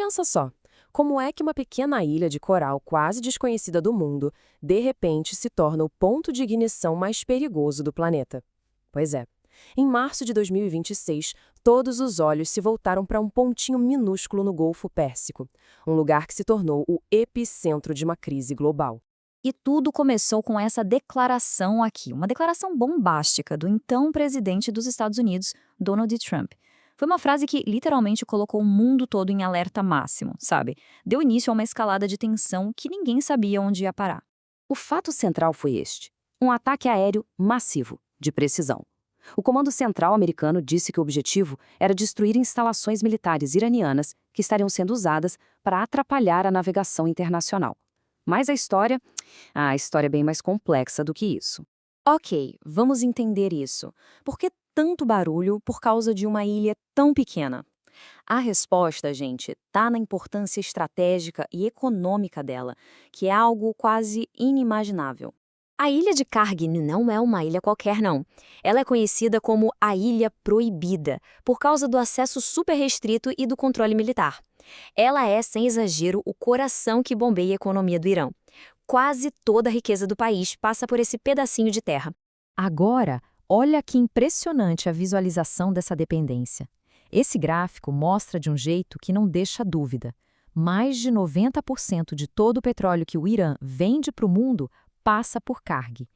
Pensa só, como é que uma pequena ilha de coral quase desconhecida do mundo, de repente se torna o ponto de ignição mais perigoso do planeta? Pois é. Em março de 2026, todos os olhos se voltaram para um pontinho minúsculo no Golfo Pérsico, um lugar que se tornou o epicentro de uma crise global. E tudo começou com essa declaração aqui, uma declaração bombástica do então presidente dos Estados Unidos, Donald Trump. Foi uma frase que literalmente colocou o mundo todo em alerta máximo, sabe? Deu início a uma escalada de tensão que ninguém sabia onde ia parar. O fato central foi este: um ataque aéreo massivo, de precisão. O Comando Central americano disse que o objetivo era destruir instalações militares iranianas que estariam sendo usadas para atrapalhar a navegação internacional. Mas a história é bem mais complexa do que isso. Ok, vamos entender isso. Por que tanto barulho por causa de uma ilha tão pequena? A resposta, gente, está na importância estratégica e econômica dela, que é algo quase inimaginável. A ilha de Kargin não é uma ilha qualquer, não. Ela é conhecida como a Ilha Proibida, por causa do acesso super restrito e do controle militar. Ela é, sem exagero, o coração que bombeia a economia do Irã. Quase toda a riqueza do país passa por esse pedacinho de terra. Agora, olha que impressionante a visualização dessa dependência. Esse gráfico mostra de um jeito que não deixa dúvida. Mais de 90% de todo o petróleo que o Irã vende para o mundo passa por Karg.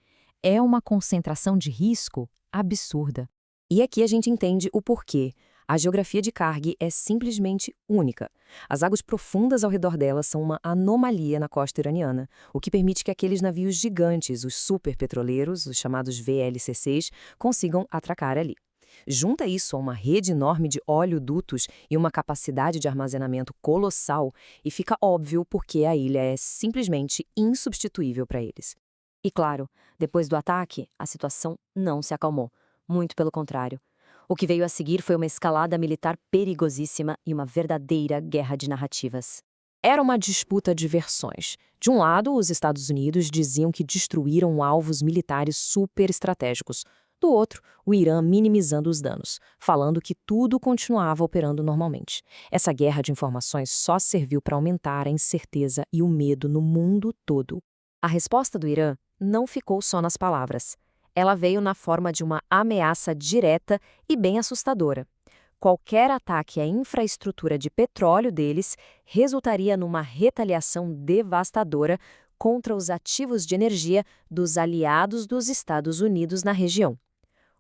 É uma concentração de risco absurda. E aqui a gente entende o porquê. A geografia de Karg é simplesmente única. As águas profundas ao redor dela são uma anomalia na costa iraniana, o que permite que aqueles navios gigantes, os superpetroleiros, os chamados VLCCs, consigam atracar ali. Junta isso a uma rede enorme de oleodutos e uma capacidade de armazenamento colossal, e fica óbvio porque a ilha é simplesmente insubstituível para eles. E claro, depois do ataque, a situação não se acalmou. Muito pelo contrário. O que veio a seguir foi uma escalada militar perigosíssima e uma verdadeira guerra de narrativas. Era uma disputa de versões. De um lado, os Estados Unidos diziam que destruíram alvos militares super estratégicos. Do outro, o Irã minimizando os danos, falando que tudo continuava operando normalmente. Essa guerra de informações só serviu para aumentar a incerteza e o medo no mundo todo. A resposta do Irã não ficou só nas palavras. Ela veio na forma de uma ameaça direta e bem assustadora. Qualquer ataque à infraestrutura de petróleo deles resultaria numa retaliação devastadora contra os ativos de energia dos aliados dos Estados Unidos na região.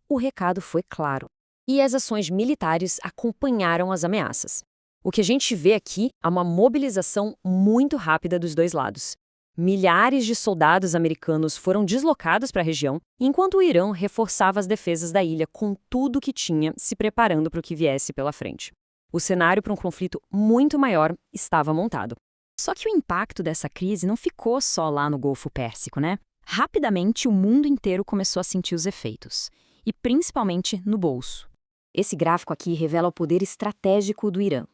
O recado foi claro, e as ações militares acompanharam as ameaças. O que a gente vê aqui é uma mobilização muito rápida dos dois lados. Milhares de soldados americanos foram deslocados para a região, enquanto o Irã reforçava as defesas da ilha com tudo que tinha, se preparando para o que viesse pela frente. O cenário para um conflito muito maior estava montado. Só que o impacto dessa crise não ficou só lá no Golfo Pérsico, né? Rapidamente, o mundo inteiro começou a sentir os efeitos. E principalmente no bolso. Esse gráfico aqui revela o poder estratégico do Irã.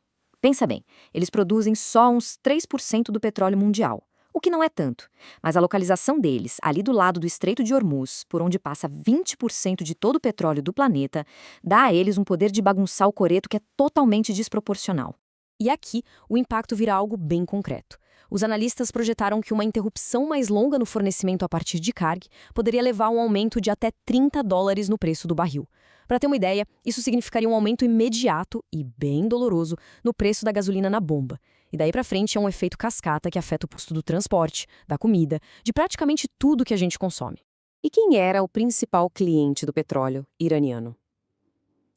Pensa bem, eles produzem só uns 3% do petróleo mundial, o que não é tanto, mas a localização deles, ali do lado do Estreito de Hormuz, por onde passa 20% de todo o petróleo do planeta, dá a eles um poder de bagunçar o coreto que é totalmente desproporcional. E aqui, o impacto vira algo bem concreto. Os analistas projetaram que uma interrupção mais longa no fornecimento a partir de Karg poderia levar a um aumento de até $30 no preço do barril. Para ter uma ideia, isso significaria um aumento imediato e bem doloroso no preço da gasolina na bomba. E daí para frente é um efeito cascata que afeta o custo do transporte, da comida, de praticamente tudo que a gente consome. E quem era o principal cliente do petróleo iraniano?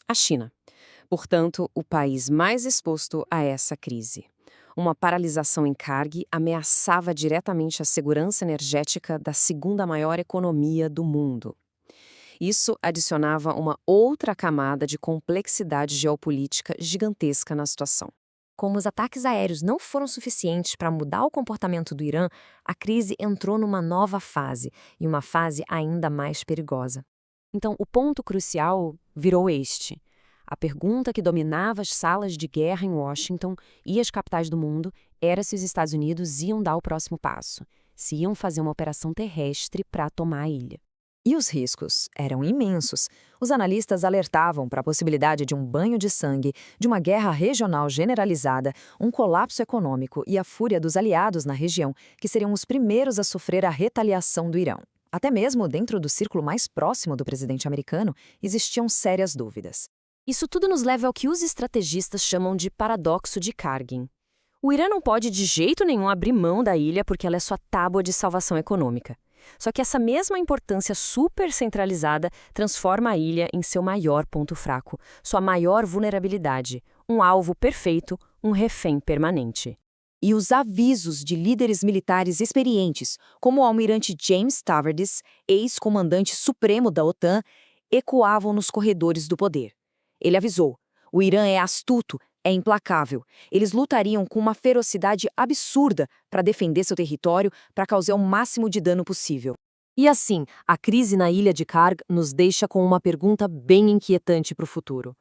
A China. Portanto, o país mais exposto a essa crise. Uma paralisação em Karg ameaçava diretamente a segurança energética da segunda maior economia do mundo. Isso adicionava uma outra camada de complexidade geopolítica gigantesca na situação. Como os ataques aéreos não foram suficientes para mudar o comportamento do Irã, a crise entrou numa nova fase, e uma fase ainda mais perigosa. Então, o ponto crucial virou este. A pergunta que dominava as salas de guerra em Washington e as capitais do mundo era se os Estados Unidos iam dar o próximo passo, se iam fazer uma operação terrestre para tomar a ilha. E os riscos eram imensos. Os analistas alertavam para a possibilidade de um banho de sangue, de uma guerra regional generalizada, um colapso econômico e a fúria dos aliados na região, que seriam os primeiros a sofrer a retaliação do Irã. Até mesmo dentro do círculo mais próximo do presidente americano, existiam sérias dúvidas. Isso tudo nos leva ao que os estrategistas chamam de paradoxo de Kargin. O Irã não pode de jeito nenhum abrir mão da ilha porque ela é sua tábua de salvação econômica. Só que essa mesma importância super centralizada transforma a ilha em seu maior ponto fraco, sua maior vulnerabilidade, um alvo perfeito, um refém permanente. E os avisos de líderes militares experientes, como o almirante James Stavridis, ex-comandante supremo da OTAN, ecoavam nos corredores do poder. Ele avisou: o Irã é astuto, é implacável. Eles lutariam com uma ferocidade absurda para defender seu território, para causar o máximo de dano possível. E assim, a crise na ilha de Karg nos deixa com uma pergunta bem inquietante para o futuro.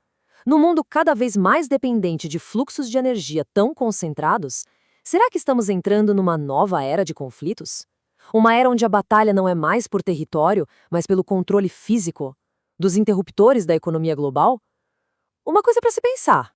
No mundo cada vez mais dependente de fluxos de energia tão concentrados, será que estamos entrando numa nova era de conflitos? Uma era onde a batalha não é mais por território, mas pelo controle físico? Dos interruptores da economia global? Uma coisa para se pensar.